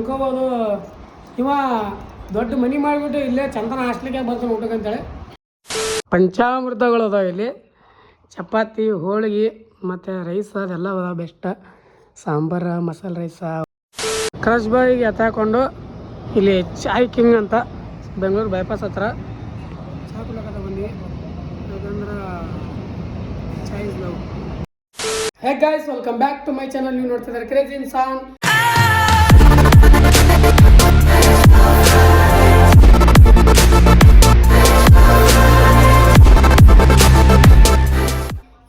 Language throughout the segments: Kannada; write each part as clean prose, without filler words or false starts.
ಅನ್ಕೋಬೋದು ಇವ ದೊಡ್ಡ ಮನಿ ಮಾಡಿಬಿಟ್ಟು ಇಲ್ಲೇ ಚಂದನ ಹಾಸ್ಟ್ಲಿಗೆ ಬರ್ತಾನೆ ಊಟಕ್ಕೆ ಅಂತೇಳಿ. ಪಂಚಾಮೃತಗಳು ಅದಾವೆ ಇಲ್ಲಿ, ಚಪಾತಿ ಹೋಳಿಗೆ ಮತ್ತು ರೈಸ್ ಅದೆಲ್ಲ ಅದಾವ ಬೆಸ್ಟ್. ಸಾಂಬಾರು ಮಸಾಲೆ ರೈಸ. ಕ್ರಶ್ ಬಾಯಿಗೆ ಎತ್ತಾಕೊಂಡು ಇಲ್ಲಿ ಚಾಯ್ ಕಿಂಗ್ ಅಂತ ಬೆಂಗಳೂರು ಬೈಪಾಸ್ ಹತ್ರ ಚಾ ಕುಡ್ಲಕತ್ತ ಬಂದ್ವಿ. ಯಾಕಂದ್ರೆ chai is love. Hey guys, welcome back to my channel. ನೀವು ನೋಡ್ತಿದ್ದಾರೆ ಕ್ರೇಜಿ ಇನ್ಸಾನ್.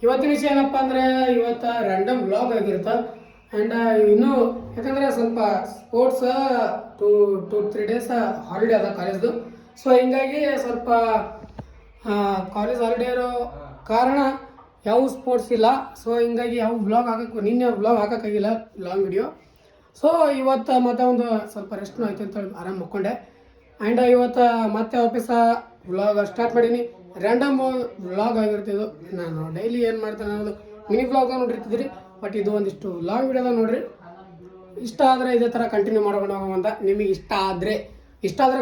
ಇವತ್ತಿನ ವಿಷಯ ಏನಪ್ಪ ಅಂದರೆ ಇವತ್ತು ರ್ಯಾಂಡಮ್ ವ್ಲಾಗ್ ಆಗಿರುತ್ತೆ. ಆ್ಯಂಡ್ ಇನ್ನೂ ಯಾಕಂದರೆ ಸ್ವಲ್ಪ ಸ್ಪೋರ್ಟ್ಸ್ 2-3 ಡೇಸ್ ಹಾಲಿಡೇ ಅದ ಕಾಲೇಜ್ದು. ಸೊ ಹಿಂಗಾಗಿ ಸ್ವಲ್ಪ ಕಾಲೇಜ್ ಹಾಲಿಡೇ ಇರೋ ಕಾರಣ ಯಾವ ಸ್ಪೋರ್ಟ್ಸ್ ಇಲ್ಲ. ಸೊ ಹಿಂಗಾಗಿ ಯಾವ ವ್ಲಾಗ್ ನಿನ್ನೆ ವ್ಲಾಗ್ ಹಾಕೋಕ್ಕಾಗಿಲ್ಲ, ಲಾಂಗ್ ವಿಡಿಯೋ. ಸೊ ಇವತ್ತು ಮತ್ತೆ ಒಂದು ಸ್ವಲ್ಪ ರೆಸ್ಟ್ನೂ ಆಯ್ತು ಅಂತೇಳಿ ಆರಾಮ ಮಕ್ಕೊಂಡೆ. ಆ್ಯಂಡ್ ಇವತ್ತು ಮತ್ತೆ ವಾಪಸ್ ವ್ಲಾಗ್ ಸ್ಟಾರ್ಟ್ ಮಾಡೀನಿ. ರ್ಯಾಂಡಮ್ ವ್ಲಾಗ್ ಆಗಿರ್ತಿದ್ದು. ನಾನು ಡೈಲಿ ಏನು ಮಾಡ್ತೇನೆ ಅನ್ನೋದು ಮಿನಿ ವ್ಲಾಗ್ದಾಗ ನೋಡಿರ್ತಿದ್ರಿ. ಬಟ್ ಇದು ಒಂದಿಷ್ಟು ಲಾಂಗ್ ವಿಡಿಯೋದಾಗ ನೋಡಿರಿ. ಇಷ್ಟ ಆದರೆ ಇದೇ ಥರ ಕಂಟಿನ್ಯೂ ಮಾಡ್ಕೊಂಡು ಹೋಗೋವಂತ. ನಿಮಗೆ ಇಷ್ಟ ಆದರೆ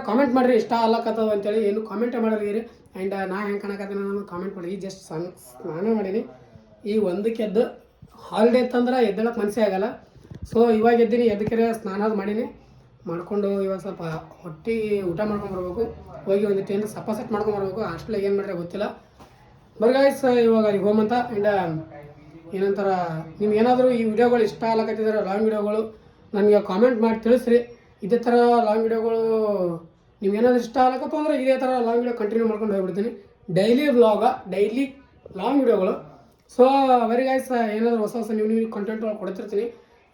ಕಾಮೆಂಟ್ ಮಾಡಿರಿ. ಇಷ್ಟ ಅಲ್ಲಕತ್ತದ ಅಂತೇಳಿ ಏನು ಕಾಮೆಂಟೇ ಮಾಡಿರಿ. ಆ್ಯಂಡ್ ನಾ ಹೆಂಗೆ ಕಾಣಕತ್ತೀನಿ ಅನ್ನೋದು ಕಾಮೆಂಟ್ ಮಾಡಿ. ಜಸ್ಟ್ ಸ್ನಾನ ಮಾಡೀನಿ. ಈ ಒಂದಕ್ಕೆ ಎದ್ದು ಹಾಲಿಡೇ ಇತ್ತಂದ್ರೆ ಎದ್ದೇಳಕ್ಕೆ ಮನಸ್ಸೇ ಆಗಲ್ಲ. ಸೊ ಇವಾಗ ಎದ್ದೀನಿ, ಎದ್ದಕ್ಕೆ ಸ್ನಾನ ಮಾಡೀನಿ. ಮಾಡಿಕೊಂಡು ಇವಾಗ ಸ್ವಲ್ಪ ಹೊಟ್ಟೆ ಊಟ ಮಾಡ್ಕೊಂಬರ್ಬೇಕು. ಹೋಗಿ ಒಂದಿಟ್ಟು ಏನು ಸಪ್ಪ ಸೆಟ್ ಮಾಡ್ಕೊಂಬರ್ಬೇಕು. ಹಾಸ್ಟೆಲಾಗ ಏನು ಮಾಡಿದ್ರೆ ಗೊತ್ತಿಲ್ಲ. ಬರ್ಗಾಯ್ಸ್ ಇವಾಗ ಅಲ್ಲಿ ಹೋಮಂತ. ಆ್ಯಂಡ್ ಏನಂತಾರ, ನಿಮ್ಗೆ ಏನಾದರೂ ಈ ವಿಡಿಯೋಗಳು ಇಷ್ಟ ಆಗ್ಲಕತ್ತಿದ್ದಾರೆ ಲಾಂಗ್ ವಿಡಿಯೋಗಳು ನನಗೆ ಕಾಮೆಂಟ್ ಮಾಡಿ ತಿಳಿಸ್ರಿ. ಇದೇ ಥರ ಲಾಂಗ್ ವಿಡಿಯೋಗಳು ನಿಮ್ಗೆ ಏನಾದರೂ ಇಷ್ಟ ಆಗ್ಲಕತ್ತ ಅಂದರೆ ಇದೇ ಥರ ಲಾಂಗ್ ವಿಡಿಯೋ ಕಂಟಿನ್ಯೂ ಮಾಡ್ಕೊಂಡು ಹೋಗ್ಬಿಡ್ತೀನಿ. ಡೈಲಿ ಲಾಂಗ್ ವಿಡಿಯೋಗಳು. ಸೊ ವೆರಿ ಗೈಸ್, ಏನಾದರೂ ಹೊಸ ನೀವು ಕಂಟೆಂಟ್ಗಳು ಕೊಡ್ತಿರ್ತೀನಿ.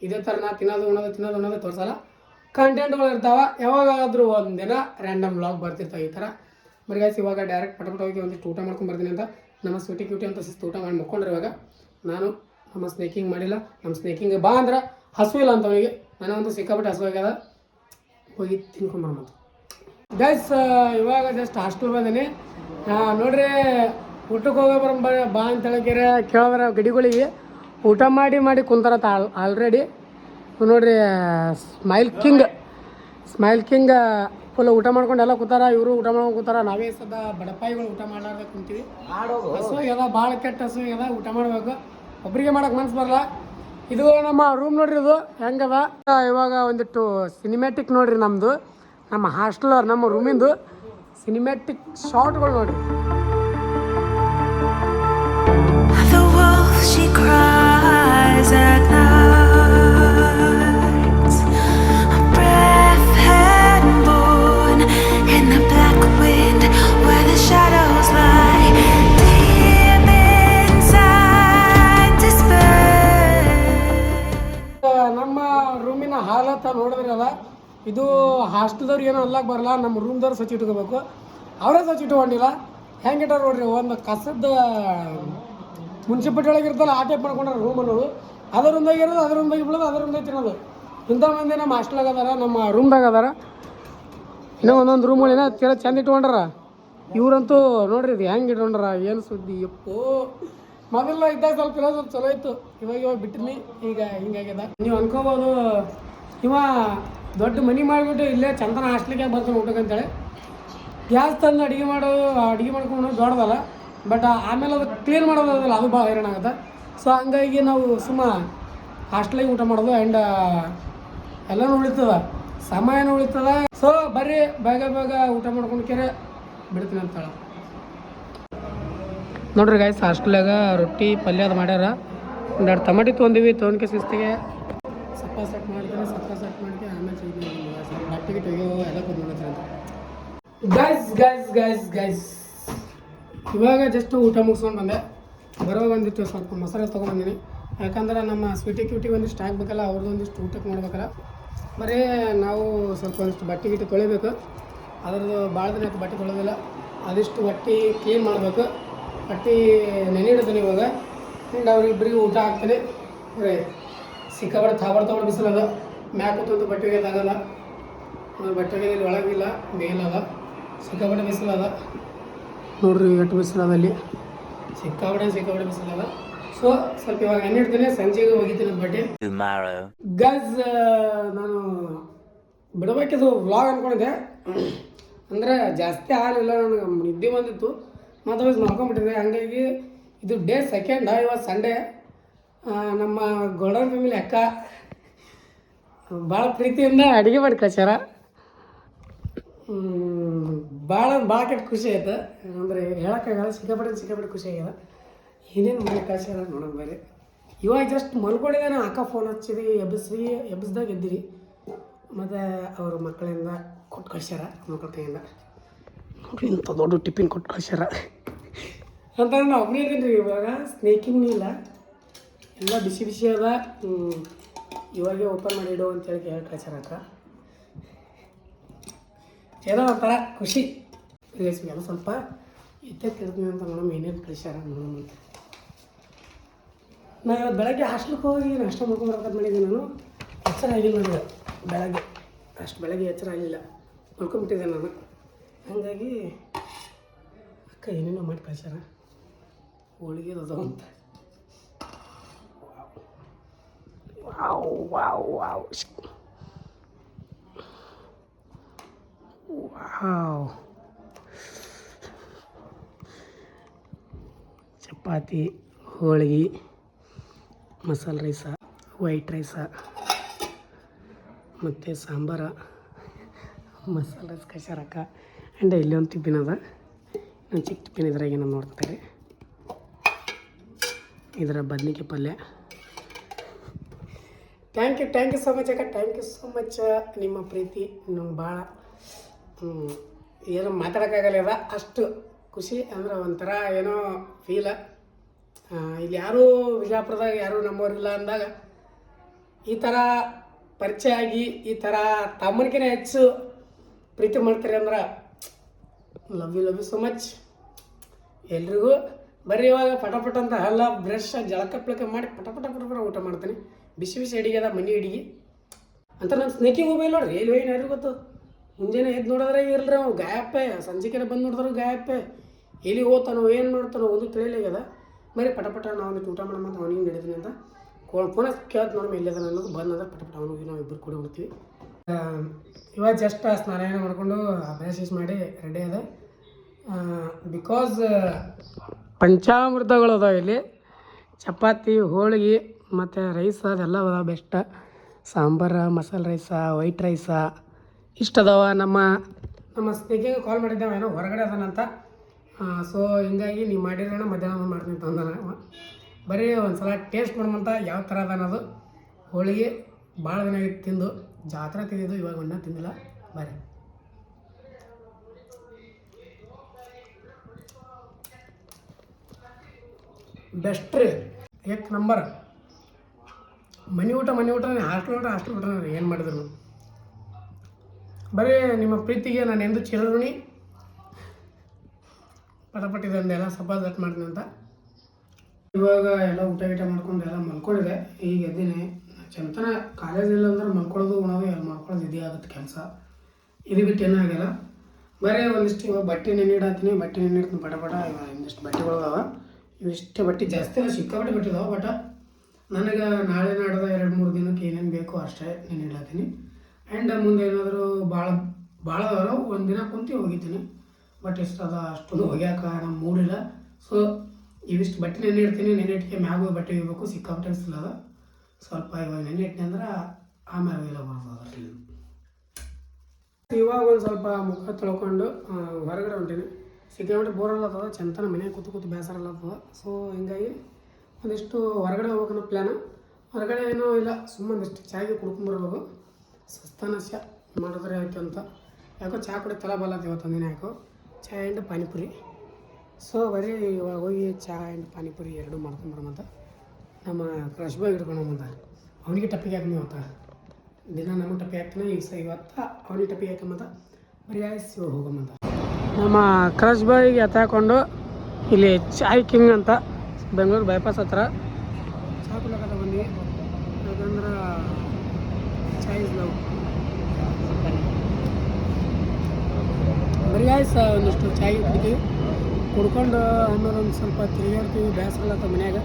ಇದೇ ಥರ ನಾ ತಿನ್ನೋದು ಉಣ್ಣೋದು ತೋರಿಸಲ್ಲ. ಕಂಟೆಂಟ್ಗಳು ಇರ್ತಾವೆ. ಯಾವಾಗಾದರೂ ಒಂದಿನ ರ್ಯಾಂಡಮ್ ವ್ಲಾಗ್ ಬರ್ತಿರ್ತಾವೆ ಈ ಥರ. ಬರೀ ಗೈಸ್ ಇವಾಗ ಡೈರೆಕ್ಟ್ ಪಟ ಹೋಗಿ ಒಂದಿಷ್ಟು ಊಟ ಮಾಡ್ಕೊಂಡು ಬರ್ತೀನಿ ಅಂತ. ನಮ್ಮ ಸ್ವೀಟಿ ಕ್ಯೂಟಿ ಅಂತ ಊಟ ಮಾಡಿ ಮಕ್ಕೊಂಡ್ರೆ ಇವಾಗ ನಾನು ನಮ್ಮ ಸ್ನೇಕಿಂಗ್ ಮಾಡಿಲ್ಲ. ನಮ್ಮ ಸ್ನೇಕಿಂಗ್ ಬಾ ಅಂದ್ರೆ ಹಸು ಇಲ್ಲ ಅಂತ ಅವನಿಗೆ. ನನಗಂತೂ ಸಿಕ್ಕಾಪಟ್ಟೆ ಹಸು ಆಗ್ಯದ. ಹೋಗಿ ತಿನ್ಕೊಂಬರ್ಮಂತ ಗೈಸ್. ಇವಾಗ ಜಸ್ಟ್ ಹಾಸ್ಟೆಲ್ ಬಂದೀನಿ. ನೋಡ್ರಿ, ಊಟಕ್ಕೆ ಹೋಗೋ ಬಾ ಅಂತ ಹೇಳಿದ್ರೆ ಕೇಳಿದ್ರೆ ಗಡಿಗಳಿಗೆ ಊಟ ಮಾಡಿ ಕುಂತಾರತ್ತ ಆಲ್ರೆಡಿ. ನೋಡ್ರಿ, ಸ್ಮೈಲ್ ಕಿಂಗ್ ಫುಲ್ ಊಟ ಮಾಡ್ಕೊಂಡು ಎಲ್ಲ ಕೂತಾರ. ಇವರು ಊಟ ಮಾಡ್ಕೊಂಡು ಕೂತಾರ. ನಾವೇ ಸದಾ ಬಡಪಾಯಿಗಳು ಊಟ ಮಾಡಲಾರ್ದೆ ಕುಂತೀವಿ. ಹಸು ಆಗ್ಯದ, ಭಾಳ ಕೆಟ್ಟ ಹಸು ಆಗ್ಯದ. ಊಟ ಮಾಡಬೇಕು. ಒಬ್ಬರಿಗೆ ಮಾಡೋಕೆ ಮನ್ಸು ಬರಲ್ಲ. ಇದು ನಮ್ಮ ರೂಮ್ ನೋಡ್ರಿ, ಇದು ಹೆಂಗದ. ಇವಾಗ ಒಂದಿಟ್ಟು ಸಿನಿಮ್ಯಾಟಿಕ್ ನೋಡ್ರಿ. ನಮ್ಮ ಹಾಸ್ಟೆಲ್ ನಮ್ಮ ರೂಮಿಂದು ಸಿನಿಮ್ಯಾಟಿಕ್ ಶಾರ್ಟ್ಗಳು ನೋಡ್ರಿ. ನಮ್ಮ ರೂಮಿನ ಹಾಲತ್ತ ನೋಡಿದ್ರಲ್ಲ, ಇದು ಹಾಸ್ಟೆಲ್ದವ್ರು ಏನೋ ಅಲ್ಲಾಗ ಬರಲ್ಲ. ನಮ್ಮ ರೂಮ್ದವ್ರು ಸ್ವಚ್ಛ ಇಟ್ಕೋಬೇಕು. ಅವರೇ ಸ್ವಚ್ಛ ಇಟ್ಕೊಂಡಿಲ್ಲ. ಹೆಂಗಿಟ್ಟಾರ ನೋಡ್ರಿ, ಒಂದು ಕಸದ ಮುನ್ಸಿಪಾಲ್ಟಿ ಒಳಗೆ ಇರ್ತಲ್ಲ ಆ ಟೈಪ್ ಮಾಡ್ಕೊಂಡ್ರೆ ರೂಮ್ ಅನ್ನೋದು. ಅದರೊಂದಾಗಿ ಇರೋದು, ಅದರೊಂದಾಗಿ ಬಿಡೋದು, ಅದರೊಂದಾಗಿ ತಿನ್ನೋದು. ಇಂಥ ಮಂದಿ ನಮ್ಮ ಹಾಸ್ಟೆಲಾಗ ಅದಾರ, ನಮ್ಮ ರೂಮ್ದಾಗ ಅದಾರ. ಇನ್ನೂ ಒಂದೊಂದು ರೂಮ್ಗಳೇನ ಚಂದ ಇಟ್ಕೊಂಡ್ರ. ಇವ್ರಂತೂ ನೋಡ್ರಿ ಇದು ಹೆಂಗೆ ಇಟ್ಕೊಂಡ್ರ. ಏನು ಸುದ್ದಿ ಎಪ್ಪೋ. ಮೊದಲ ಇದ್ದಾಗ ಸ್ವಲ್ಪ ಇರೋದು ಸ್ವಲ್ಪ ಚಲೋ ಇತ್ತು. ಇವಾಗ ಬಿಟ್ಟಿನಿ. ಈಗ ಹಿಂಗಾಗ್ಯದ. ನೀವು ಅನ್ಕೋಬೋದು ಇವ ದೊಡ್ಡ ಮನಿ ಮಾಡಿಬಿಟ್ಟು ಇಲ್ಲೇ ಚಂದನ ಹಾಸ್ಟ್ಲಿಗೆ ಬರ್ತಾನೆ ಊಟಕ್ಕೆ ಅಂತೇಳಿ. ಗ್ಯಾಸ್ ತಂದು ಅಡುಗೆ ಮಾಡ್ಕೊಂಡು ದೊಡ್ಡದಲ್ಲ. ಬಟ್ ಆಮೇಲೆ ಅದು ಕ್ಲೀನ್ ಮಾಡೋದಲ್ಲ, ಅದು ಭಾಳ ಹೈರಾಣ ಆಗುತ್ತೆ. ಸೊ ಹಂಗಾಗಿ ನಾವು ಹಾಸ್ಟ್ಲಿಗೆ ಊಟ ಮಾಡೋದು. ಆ್ಯಂಡ್ ಎಲ್ಲನೂ ಉಳಿತದ, ಸಮಯನೂ ಉಳಿತದ. ಸೊ ಬರ್ರಿ ಬೇಗ ಊಟ ಮಾಡ್ಕೊಂಡು ಬಿಡ್ತೀನಿ ಅಂತೇಳ ನೋಡ್ರಿ ಗೈಸ್. ಹಾಸ್ಟೆಲಾಗ ರೊಟ್ಟಿ ಪಲ್ಯ ಅದು ಮಾಡ್ಯಾರ. ಒಂದೆರಡು ಟಮಾಟಿ ತೊಗೊಂಡಿವಿ. ತೊಗೊಂಡ್ಕೆ ಶಿಸ್ತಿಗೆ ಸಪ್ಪ ಸೆಟ್ ಮಾಡ್ತೀನಿ ಆಮೇಲೆ ಬಟ್ಟೆಗೆ ತೆಗಿಯೋ ಎಲ್ಲ ಕೂತ್ಕೊಂಡಿರ್ತೀನಿ ಅಂತ. ಗೈಸ್ ಇವಾಗ ಜಸ್ಟ್ ಊಟ ಮುಗಿಸ್ಕೊಂಡು ಬಂದೆ. ಬರೋ ಒಂದಿಟ್ಟು ಸ್ವಲ್ಪ ಮಸಾಲೆ ತೊಗೊಂಡ್ಬಂದಿನಿ. ಯಾಕಂದ್ರೆ ನಮ್ಮ ಸ್ವೀಟಿ ಕ್ಯೂಟಿಗೆ ಒಂದಿಷ್ಟು ಹಾಕ್ಬೇಕಲ್ಲ, ಅವ್ರದ್ದು ಒಂದಿಷ್ಟು ಊಟಕ್ಕೆ ಮಾಡ್ಬೇಕಲ್ಲ. ಬರೀ ನಾವು ಸ್ವಲ್ಪ ಒಂದಿಷ್ಟು ಬಟ್ಟೆ ಗಿಟ್ಟು ತೊಳಿಬೇಕು. ಅದ್ರದ್ದು ಭಾಳ ದಿನ ಆಯ್ತು ಬಟ್ಟೆ ತೊಳೆದಿಲ್ಲ. ಅದಿಷ್ಟು ಬಟ್ಟೆ ಕ್ಲೀನ್ ಮಾಡಬೇಕು. ಬಟ್ಟೆ ನೆನೆಯಿಡ್ತೀನಿ ಇವಾಗ. ಆ್ಯಂಡ್ ಅವ್ರಿಬ್ಬರಿಗೆ ಊಟ ಹಾಕ್ತೀನಿ. ಬರೀ ಸಿಕ್ಕಾಬಟ್ಟೆ ತಾಬಾಡ್ತಾಬಾಡು ಬಿಸಿಲದ. ಮ್ಯಾಕ್ ಕೂತಂದು ಬಟ್ಟೆ ಒಗೆಯೋದಾಗಲ್ಲ. ಬಟ್ಟೆ ಒಗೆಯೋದ್ರಲ್ಲಿ ಒಳಗಿಲ್ಲ, ಮೇಲದ. ಸಿಕ್ಕಾಬಟ್ಟೆ ಬಿಸಿಲದ ನೋಡ್ರಿ. ಎಷ್ಟು ಬಿಸಿಲದಲ್ಲಿ ಸಿಕ್ಕಾಬಟ್ಟೆ ಬಿಸಿಲದ. ಸೊ ಸ್ವಲ್ಪ ಇವಾಗ ನೆನ್ನಿಡ್ತೀನಿ. ಸಂಜೆಗೆ ಒಗಿತೀನಿ ಬಟ್ಟೆ. ಗೈಸ್ ನಾನು ಬಿಡಬೇಕಿದು ವ್ಲಾಗ್ ಅಂದ್ಕೊಂಡಿದ್ದೆ. ಅಂದರೆ ಜಾಸ್ತಿ ಆಗಲಿಲ್ಲ, ನನಗೆ ನಿದ್ದೆ ಬಂದಿತ್ತು ಮತ್ತು ಅವತ್ತು ಮಾಡ್ಕೊಂಬಿಟ್ಟಿದ್ದೆ. ಹಂಗಾಗಿ ಇದು ಡೇ ಸೆಕೆಂಡ್, ಇವತ್ತು ಸಂಡೇ. ನಮ್ಮ ಗೋಲ್ಡನ್ ಫ್ಯಾಮಿಲಿ ಅಕ್ಕ ಭಾಳ ಪ್ರೀತಿಯಿಂದ ಅಡುಗೆ ಮಾಡಿ ಕಳ್ಸ್ಯಾರ. ಭಾಳ ಕೆಟ್ಟ ಖುಷಿ ಆಯ್ತು. ಅಂದರೆ ಹೇಳೋಕ್ಕಾಗಲ್ಲ, ಸಿಕ್ಕಾಪಟ್ಟೆ ಖುಷಿ ಆಗ್ಯದ. ಏನೇನು ಮಾಡಿ ಕಳ್ಸ್ಯಾರ ನೋಡೋಣ ಬೇರೆ. ಇವಾಗ ಜಸ್ಟ್ ಮಲ್ಕೊಂಡಿದ್ದಾನೆ, ಅಕ್ಕ ಫೋನ್ ಹಚ್ಚಿದಿ ಎಬ್ಬಿಸ್ದಾಗ ಎದ್ದಿರಿ. ಮತ್ತು ಅವ್ರ ಮಕ್ಕಳಿಂದ ಕೊಟ್ಟು ಕಳ್ಸ್ಯಾರ, ಮಕ್ಕಳ ಕೈಯಿಂದ ನೋಡ್ರಿ ಇಂಥ ದೊಡ್ಡ ಟಿಫಿನ್ ಕೊಟ್ಟು ಕಳ್ಸ್ಯಾರ ಅಂತ. ನಾನು ಒಬ್ಬನೇ ಇದ್ದೀನಿ ರೀ ಇವಾಗ, ಸ್ನೇಕಿಂಗ್ ಇಲ್ಲ, ಎಲ್ಲ ಬಿಸಿ ಅದ. ಇವಾಗೆ ಓಪನ್ ಮಾಡಿ ಇಡು ಅಂತೇಳಿ ಹೇಳಿ ಕಳ್ಸ್ಯಾರ ಅಕ್ಕ. ಏನೋ ಒಂಥರ ಖುಷಿ ಎಲ್ಲ ಸ್ವಲ್ಪ ಕೇಳ್ತೀನಿ ಅಂತ ನೋಡೋಣ ಏನೇನು ಕಳಿಸ್ಯಾರ ನೋಡೋಣ ಅಂತ. ನಾನು ಇವತ್ತು ಬೆಳಗ್ಗೆ ಹಾಸ್ಟೆಲ್ಗೆ ಹೋಗಿ ನಾಷ್ಟ ಮಾಡ್ಕೊಂಡ್ಬರ್ಬೇಕು ಮಾಡಿದ್ದೀನಿ. ನಾನು ಎಚ್ಚರ ಆಗಿಲ್ಲ, ನನಗೆ ಬೆಳಗ್ಗೆ ಎಚ್ಚರ ಆಗಿಲ್ಲ, ಮಲ್ಕೊಂಬಿಟ್ಟಿದ್ದೆ ನಾನು. ಹಾಗಾಗಿ ಅಕ್ಕ ಏನೇನೋ ಮಾಡಿ ಕಳ್ಸ್ಯಾರ. ಹೋಳಿಗೆ ಅದಾವ ಅಂತ. ವಾವ್ ಚಪಾತಿ, ಹೋಳಿಗೆ, ಮಸಾಲೆ ರೈಸ, ವೈಟ್ ರೈಸ ಮತ್ತು ಸಾಂಬಾರ, ಮಸಾಲೆ ರೈಸ್ ಕಳ್ಸ್ಯಾರಕ್ಕ. ಆ್ಯಂಡ್ ಇಲ್ಲಿ ಒಂದು ಟಿಫಿನ್ ಅದ, ನಾನು ಚಿಕ್ಕ ಟಿಫಿನ್ ಇದ್ರಾಗ ಏನೋ ನೋಡ್ತಾರೆ. ಇದರ ಬದ್ನಿಕಾಯಿ ಪಲ್ಯ. ಥ್ಯಾಂಕ್ ಯು ಸೊ ಮಚ್ ಅಕ್ಕ, ಥ್ಯಾಂಕ್ ಯು ಸೊ ಮಚ್. ನಿಮ್ಮ ಪ್ರೀತಿ ನಮ್ಗೆ ಭಾಳ ಏನೋ ಮಾತಾಡೋಕ್ಕಾಗಲ್ಲ, ಅಷ್ಟು ಖುಷಿ. ಅಂದ್ರೆ ಒಂಥರ ಏನೋ ಫೀಲ. ಇಲ್ಲಿ ಯಾರೂ ವಿಜಯಪುರದಾಗ ಯಾರೂ ನಮ್ಮವ್ರಿಲ್ಲ ಅಂದಾಗ ಈ ಥರ ಪರಿಚಯ ಆಗಿ ಈ ಥರ ತಮ್ಮನಿಗಿನ ಹೆಚ್ಚು ಪ್ರೀತಿ ಮಾಡ್ತೀರಿ ಅಂದ್ರೆ ಲವ್ ಯು ಸೊ ಮಚ್. ಎಲ್ರಿಗೂ ಬರೀ ಇವಾಗ ಪಟ ಅಂತ ಹಲ್ಲ ಬ್ರಷ್ ಜಳಕ ಮಾಡಿ ಪಟ ಊಟ ಮಾಡ್ತೀನಿ. ಬಿಸಿ ಅಡಿಗೆ ಅದ, ಮನೆ ಅಡಿಗೆ ಅಂತ. ನಾನು ಸ್ನೇಕಿಂಗ್ ಮೊಬೈಲ್ ನೋಡ್ರಿ, ಎಲ್ಲಿ ಹೋಗಿ ಯಾರಿಗೂ ಗೊತ್ತು. ಮುಂಜಾನೆ ಎದ್ದು ನೋಡಿದ್ರೆ ಇರಲ್ರಿ ಅವು ಗಾಯಪ್ಪೆ, ಸಂಜೆಕೆಲ್ಲ ಬಂದು ನೋಡಿದ್ರು ಗಾಯಪ್ಪೆ. ಎಲ್ಲಿ ಹೋಗ್ತಾನೋ ಏನು ಮಾಡ್ತಾನೋ ಒಂದು ತಿಳಿಯಲಾಗ್ಯದ. ಬರೀ ಪಟ ನಾವು ಊಟ ಮಾಡೋಣ ಅಂತ ಅವನಿಗೆ ನಡೀತೀನಿ ಅಂತ ಪುನಃ ಕೇಳ್ತು ನೋಡಮ್ಮ ಎಲ್ಲಿದ ಅನ್ನೋದು. ಬಂದಂದ್ರೆ ಪಟ ಅವನಿಗೆ ನಾವು ಇಬ್ಬರು ಕೂಡ ಹೋಗ್ತೀವಿ. ಇವಾಗ ಜಸ್ಟ್ ಸ್ನಾನ ಮಾಡಿಕೊಂಡು ಅಭ್ಯಾಸ ಮಾಡಿ ರೆಡಿ ಅದ. ಬಿಕಾಸ್ ಪಂಚಾಮೃತಗಳು ಅದಾವೆ ಇಲ್ಲಿ. ಚಪಾತಿ, ಹೋಳಿಗೆ ಮತ್ತು ರೈಸ್ ಅದೆಲ್ಲ ಅದ ಬೆಸ್ಟ್. ಸಾಂಬಾರ, ಮಸಾಲೆ ರೈಸ, ವೈಟ್ ರೈಸ ಇಷ್ಟು ಅದಾವ. ನಮ್ಮ ಸ್ನೇಹಿಗೆ ಕಾಲ್ ಮಾಡಿದ್ದೇವೆ, ಏನೋ ಹೊರಗಡೆ ಅದಾನಂತ. ಸೊ ಹಿಂಗಾಗಿ ನೀವು ಮಾಡಿರೋಣ ಮಧ್ಯಾಹ್ನ ಮಾಡ್ತೀನಿ ಅಂತ ಅಂದಾನ. ಬರೀ ಒಂದು ಸಲ ಟೇಸ್ಟ್ ಮಾಡೋಣಂತ ಯಾವ ಥರ ಅದ ಅನ್ನೋದು. ಹೋಳಿಗೆ ಭಾಳ ದಿನ ತಿಂದು, ಜಾತ್ರೆ ತಿಂದಿದ್ದು, ಇವಾಗ ಒಣ್ಣ ತಿಂದಿಲ್ಲ. ಬರ್ರಿ ಬೆಸ್ಟ್ ರೀ, ಏಕ್ ನಂಬರ್. ಮನೆ ಊಟ ಹಾಸ್ಟೆಲ್ ಊಟ ಏನು ಮಾಡಿದ್ರು. ಬರೀ ನಿಮ್ಮ ಪ್ರೀತಿಗೆ ನಾನು ಎಂದು ಚಿರಋಣಿ. ಪಟಪಟ್ಟಿದ್ದೆಲ್ಲ ಸ್ವಲ್ಪ ದಟ್ ಮಾಡ್ತೀನಿ ಅಂತ. ಇವಾಗ ಎಲ್ಲ ಊಟ ಮಾಡ್ಕೊಂಡು ಎಲ್ಲ ಮಲ್ಕೊಂಡಿದೆ. ಈಗ ಎದ್ದೀನಿ ಚಂತನ. ಕಾಲೇಜಿಲ್ಲ ಅಂದ್ರೆ ಮಲ್ಕೊಳ್ಳೋದು, ಉಣೋದು ಎಲ್ಲ ಮಾಡ್ಕೊಳ್ಳೋದು ಇದೇ ಆಗುತ್ತೆ ಕೆಲಸ. ಇದು ಬಿಟ್ಟು ಏನೂ ಆಗಿಲ್ಲ. ಬರೀ ಒಂದಿಷ್ಟು ಇವಾಗ ಬಟ್ಟೆ ನೆನ್ನಿಡತ್ತೀನಿ. ಬಟ್ಟೆ ನೆನ್ನಿಡ್ತೀನಿ ಪಟ. ಇವಾಗ ಒಂದಿಷ್ಟು ಬಟ್ಟೆಗಳು ಅದಾವ. ಇವಿಷ್ಟು ಬಟ್ಟೆ ಜಾಸ್ತಿ ಅಲ್ಲ, ಸಿಕ್ಕಾಪಟ್ಟೆ ಬಿಟ್ಟಿದ್ದಾವೆ. ಬಟ್ ನನಗೆ ನಾಳೆ ನಾಡ್ದ 2-3 ದಿನಕ್ಕೆ ಏನೇನು ಬೇಕೋ ಅಷ್ಟೇ ನೆನ್ನಿಡ್ಲತ್ತೀನಿ. ಆ್ಯಂಡ್ ಮುಂದೆ ಏನಾದರೂ ಭಾಳ ಅದಾವ, ಒಂದು ದಿನ ಕುಂತು ಹೋಗಿದ್ದೀನಿ. ಬಟ್ ಇಷ್ಟದ ಅಷ್ಟೊಂದು ಒಗ್ಯಾಕ ನಮ್ಮ ಮೂಡಿಲ್ಲ. ಸೊ ಇವಿಷ್ಟು ಬಟ್ಟೆ ನೆನ್ನಿಡ್ತೀನಿ. ನೆನ್ನಿಟ್ಟಿಗೆ ಮ್ಯಾಗು ಬಟ್ಟೆ ಒಯ್ಬೇಕು. ಸಿಕ್ಕಾಪಟ್ಟೆ ಅನಿಸ್ತಿಲ್ಲ. ಸ್ವಲ್ಪ ಇವಾಗ ನೆನ್ನಿಟ್ಟಿನಿ ಅಂದ್ರೆ ಆಮೇಲೆ ಇಲ್ಲ ಬರೋದು. ಇವಾಗ ಒಂದು ಸ್ವಲ್ಪ ಮುಖ ತೊಳ್ಕೊಂಡು ಹೊರಗಡೆ ಹೊಂಟೀನಿ. ಸಿಕ್ಕಾಪಟ್ಟೆ ಬೋರ್ ಅಲ್ಲತ್ತದ, ಚಂತನ ಮನೆಯಾಗ ಕೂತು ಬೇಸರ ಅಲ್ಲತ್ತದ. ಸೊ ಹಿಂಗಾಗಿ ಒಂದಿಷ್ಟು ಹೊರಗಡೆ ಹೋಗೋಣ ಪ್ಲ್ಯಾನು. ಹೊರಗಡೆ ಏನೂ ಇಲ್ಲ, ಸುಮ್ಮನೆ ಒಂದಿಷ್ಟು ಚಾಯ್ಗೆ ಕುಡ್ಕೊಂಬರ್ಬೇಕು. ಸಸ್ತಾನಸ್ಯ ಮಾಡಿದ್ರೆ ಆಯ್ತು ಅಂತ. ಯಾಕೋ ಚಹಾ ಕುಡಿ ತಲೆ ಬಲ್ಲತ್ತ ಇವತ್ತು ಒಂದಿನ. ಯಾಕೋ ಚಹಾ ಆ್ಯಂಡ್ ಪಾನಿಪುರಿ. ಸೊ ಬರೀ ಇವಾಗ ಹೋಗಿ ಚಹಾ ಆ್ಯಂಡ್ ಪಾನಿಪುರಿ ಎರಡು ಮಾಡ್ಕೊಂಬರಮಂತ. ನಮ್ಮ ಕ್ರಶ್ ಬಾಯ್ ಹಿಡ್ಕೊಂಡಂತ ಅವನಿಗೆ ಟಪ್ಪಿಗೆ ಹಾಕಿ ಇವತ್ತು. ದಿನ ನಮಗೆ ಟಪ್ಪಿ ಹಾಕ್ತಾನೆ. ಇವತ್ತು ಅವನಿಗೆ ಟಪ್ಪಿಗೆ ಹಾಕಂಬಂತ. ಬರೀ ಆಯ್ಸಿ ಹೋಗಂತ. ನಮ್ಮ ಕ್ರಶ್ ಬಾಯಿಗೆ ಎತ್ತಾಕೊಂಡು ಇಲ್ಲಿ ಚಾಯ್ ಕಿಂಗ್ ಅಂತ ಬೆಂಗಳೂರು ಬೈಪಾಸ್ ಹತ್ರ ಚಹಾ ಕುಡ್ಲಕ್ಕ ಬಂದ್ವಿ. ಯಾಕಂದ್ರೆ ಚಾಯ್ ಇಸ್ ಲವ್. ಬರೀ ಆಯ್ಸ ಒಂದಿಷ್ಟು ಚಾಯ್ ಕುಡಿತೀವಿ. ಕುಡ್ಕೊಂಡು ಆಮೇಲೆ ಒಂದು ಸ್ವಲ್ಪ ತಿರುಗಾಡ್ತೀವಿ. ಬೇಸರಲ್ಲತ್ತ ಮನ್ಯಾಗ.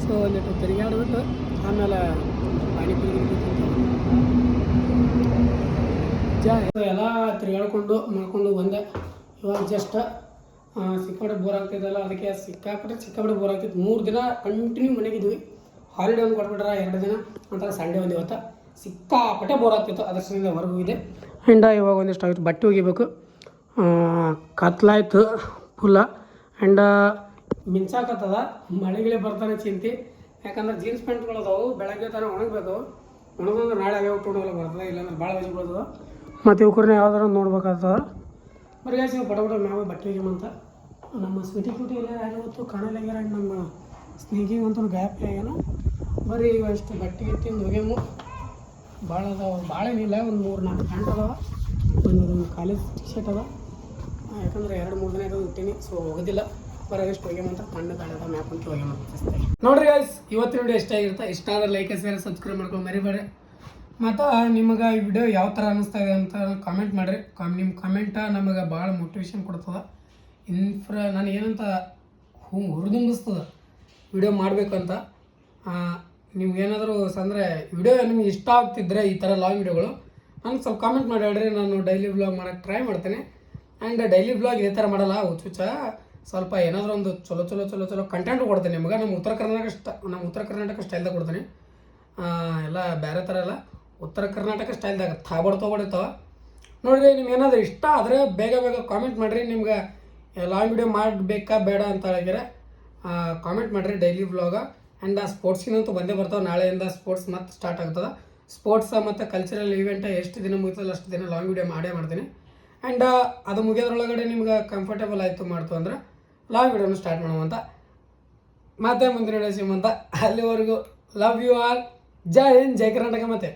ಸೊ ಒಂದಿಟ್ಟು ತಿರುಗಾಡ್ಬಿಟ್ಟು ಆಮೇಲೆ ಪಾನಿಪುರಿ ಎಲ್ಲ ತಿರುಗಾಡ್ಕೊಂಡು ಮಾಡ್ಕೊಂಡು ಬಂದೆ. ಇವಾಗ ಜಸ್ಟ್ ಸಿಕ್ಕಾಪಟ್ಟೆ ಬೋರ್ ಆಗ್ತಿದ್ದಲ್ಲ, ಅದಕ್ಕೆ ಸಿಕ್ಕಾಪಟ್ಟೆ ಬೋರ್ ಆಗ್ತಿತ್ತು. 3 ದಿನ ಕಂಟಿನ್ಯೂ ಮನೆಗಿದ್ವಿ. ಹಾಲಿಡೇ ಒಂದು ಕೊಟ್ಬಿಟ್ರೆ 2 ದಿನ ಒಂಥರ ಸಂಡೇ ಒಂದು ಇವತ್ತು ಸಿಕ್ಕಾಪಟ್ಟೆ ಬೋರ್ ಆಗ್ತಿತ್ತು. ಅದರ ಸಲ ಹೊರಗೆ ಹೋಗಿದೆ. ಆ್ಯಂಡ್ ಇವಾಗ ಒಂದಿಷ್ಟು ಆಗಿತ್ತು, ಬಟ್ಟೆ ಒಗಿಬೇಕು. ಕತ್ಲಾಯ್ತು ಫುಲ್ಲ. ಆ್ಯಂಡ್ ಮಿಂಚಾಕತ್ತದ, ಮಳೆಗಿಳೆ ಬರ್ತಾನೆ ಚಿಂತೆ. ಯಾಕಂದ್ರೆ ಜೀನ್ಸ್ ಪ್ಯಾಂಟ್ಗಳು ಅದಾವು, ಬೆಳಗ್ಗೆ ತಾನೇ ಒಣಗಬೇಕು. ಒಣಗಂದ್ರೆ ನಾಳೆ ಅವೇ ಉಟ್ಕೊಂಡೋಗಲ್ಲ ಬರ್ತದೆ, ಇಲ್ಲಾಂದ್ರೆ ಭಾಳ ವಜಿ ಬೀಳ್ತದೆ. ಮತ್ತು ಇವ್ರನ್ನ ಯಾವ್ದಾರು ನೋಡ್ಬೇಕಾಗ್ತದೆ. ಬರೀ ನಾವು ಪಟ ನಾವೇ ಬಟ್ಟೆ ಒಗ್ಯಮಂತ. ನಮ್ಮ ಸ್ವೀಟಿ ಎಲ್ಲ ಯಾವತ್ತು ಕಾಣಲಾಗ್ಯಾರ. ನಮ್ಮ ಸ್ನೇಹಿಗೆ ಅಂತೂ ಗ್ಯಾಪ್ ಆಗ್ಯಾನ. ಬರೀ ಇಷ್ಟು ಬಟ್ಟೆ ತಿಂದು ಒಗ್ಯಮು. ಭಾಳ ಅದಾವ, ಭಾಳ ಏನಿಲ್ಲ, ಒಂದು 3-4 ಪ್ಯಾಂಟ್ ಅದಾವ, ಒಂದು ಕಾಲೇಜ್ ಟಿ ಶರ್ಟ್ ಅದ. ಯಾಕಂದ್ರೆ 2-3 ದಿನ ಇರೋದು ಇಟ್ಟೀನಿ, ಸೊ ಹೋಗೋದಿಲ್ಲ. ಬರೋಷ್ಟು ಹೋಗ್ಯಮಂತ ಕಣ್ಣು ಕಾಣದ ಮ್ಯಾಪ್ ಅಂತ ಹೋಗ್ಯಮಂತ ನೋಡ್ರಿ ಗೈಸ್. ಇವತ್ತಿನ ವಿಡಿಯೋ ಇಷ್ಟ ಆಗಿರುತ್ತೆ. ಇಷ್ಟ ಆದರೆ ಲೈಕ್ ಸೇರಿ ಸಬ್ಸ್ಕ್ರೈಬ್ ಮಾಡ್ಕೊಂಡು ಮರಿಬೇಡ್ರಿ. ಮತ್ತು ನಿಮಗೆ ಈ ವಿಡಿಯೋ ಯಾವ ಥರ ಅನ್ನಿಸ್ತಾ ಇದೆ ಅಂತ ಕಾಮೆಂಟ್ ಮಾಡಿರಿ. ನಿಮ್ಮ ಕಮೆಂಟ ನಮಗೆ ಭಾಳ ಮೋಟಿವೇಶನ್ ಕೊಡ್ತದೆ. ನನಗೆ ಏನಂತ ಹುರಿದುಂಬಿಸ್ತದೆ ವಿಡಿಯೋ ಮಾಡಬೇಕಂತ. ನಿಮ್ಗೇನಾದರೂ ಅಂದರೆ ವಿಡಿಯೋ ನಿಮ್ಗೆ ಇಷ್ಟ ಆಗ್ತಿದ್ರೆ ಈ ಥರ ಲಾಂಗ್ ವಿಡಿಯೋಗಳು ನನಗೆ ಸ್ವಲ್ಪ ಕಾಮೆಂಟ್ ಮಾಡಿ ಹೇಳ್ರಿ. ನಾನು ಡೈಲಿ ವ್ಲಾಗ್ ಮಾಡೋಕ್ಕೆ ಟ್ರೈ ಮಾಡ್ತೇನೆ. ಆ್ಯಂಡ್ ಡೈಲಿ ವ್ಲಾಗ್ ಇದೇ ಥರ ಮಾಡಲ್ಲ, ಹುಚ್ಚುಚ್ಚ ಸ್ವಲ್ಪ ಏನಾದರೂ ಒಂದು ಚಲೋ ಕಂಟೆಂಟ್ ಕೊಡ್ತೇನೆ ನಿಮ್ಗೆ. ನಮ್ಮ ಉತ್ತರ ಕರ್ನಾಟಕ ಸ್ಟೈಲ್ದಾಗ ಕೊಡ್ತೇನೆ. ಎಲ್ಲ ಬೇರೆ ಥರ ಎಲ್ಲ ಉತ್ತರ ಕರ್ನಾಟಕ ಸ್ಟೈಲ್ದಾಗ ತೊಗೊಡಿರ್ತಾವೆ ನೋಡಿರಿ. ನಿಮ್ಗೆ ಏನಾದರೂ ಇಷ್ಟ ಆದರೆ ಬೇಗ ಕಾಮೆಂಟ್ ಮಾಡಿರಿ. ನಿಮ್ಗೆ ಲಾಂಗ್ ವಿಡಿಯೋ ಮಾಡಬೇಕಾ ಬೇಡ ಅಂತ ಹೇಳಿದ್ರೆ ಕಾಮೆಂಟ್ ಮಾಡಿರಿ. ಡೈಲಿ ವ್ಲಾಗ ಆ್ಯಂಡ್ ಸ್ಪೋರ್ಟ್ಸಿನಂತೂ ಬಂದೇ ಬರ್ತಾವೆ. ನಾಳೆಯಿಂದ ಸ್ಪೋರ್ಟ್ಸ್ ಮತ್ತೆ ಸ್ಟಾರ್ಟ್ ಆಗ್ತದೆ. ಸ್ಪೋರ್ಟ್ಸ್ ಮತ್ತು ಕಲ್ಚರಲ್ ಈವೆಂಟ್ ಎಷ್ಟು ದಿನ ಮುಗಿತಲ್ಲ ಅಷ್ಟು ದಿನ ಲಾಂಗ್ ವಿಡಿಯೋ ಮಾಡ್ತೀನಿ. ಆ್ಯಂಡ್ ಅದು ಮುಗಿಯೋದ್ರೊಳಗಡೆ ನಿಮ್ಗೆ ಕಂಫರ್ಟೇಬಲ್ ಆಯಿತು ಮಾಡ್ತು ಅಂದ್ರೆ ಲಾಂಗ್ ವಿಡಿಯೋನ ಸ್ಟಾರ್ಟ್ ಮಾಡುವಂತ. ಮತ್ತೆ ಮುಂದಿನ ವಿಡಿಯೋ ಸಿಗುವಂತ. ಅಲ್ಲಿವರೆಗೂ ಲವ್ ಯು ಆಲ್. ಜೈ ಹಿಂದ್, ಜೈ ಕರ್ನಾಟಕ. ಮತ್ತೆ